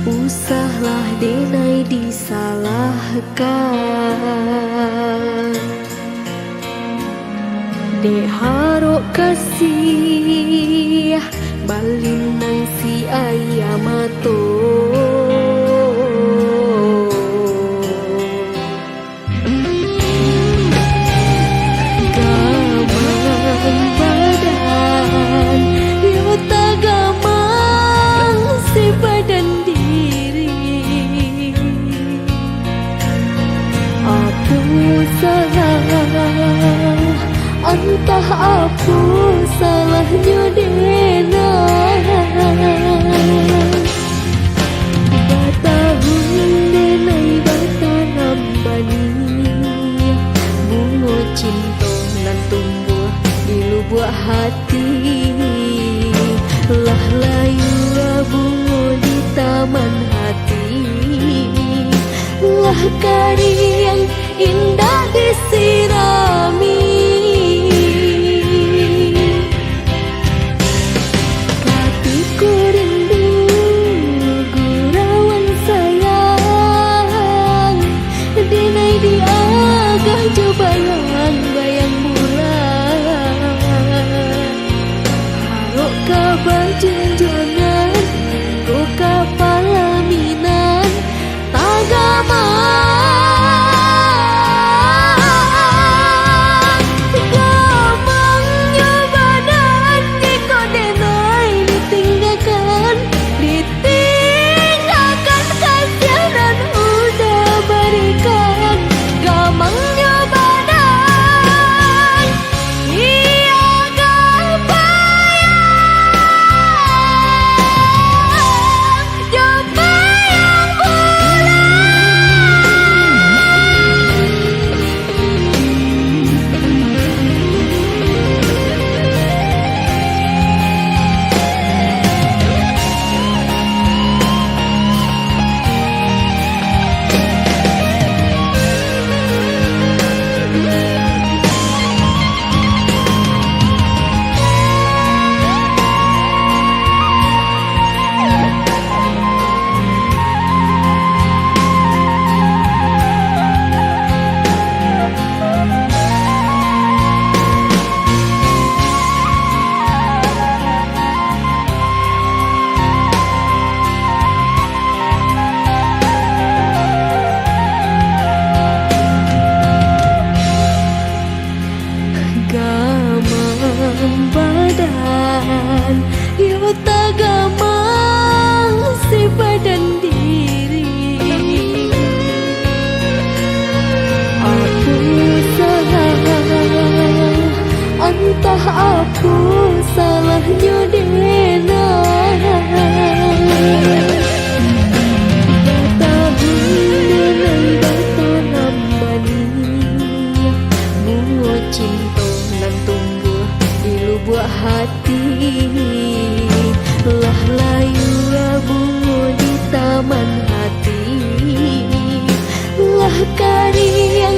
Usahlah denai disalahkan, de harok kasih balin nang si ayamato. Gamang badan yo tagamang si badan salah, entah apa salahnya dena. Batahun denai batanam bani, bunga cinta nan tumbuh di lubuk hati. Lah layu bunga di taman hati, lah kari yang indah disirami. Hatiku rindu gurauan sayang, denai diagah jo bayang-bayang bulan. Harok kabar jenjangan go kapalaminan tagama. Gamang badan yo tagamang si badan diri. Aku salah, entah apa salahnya dena. Buah hati, lah layu bunga di taman hati, lah kari yang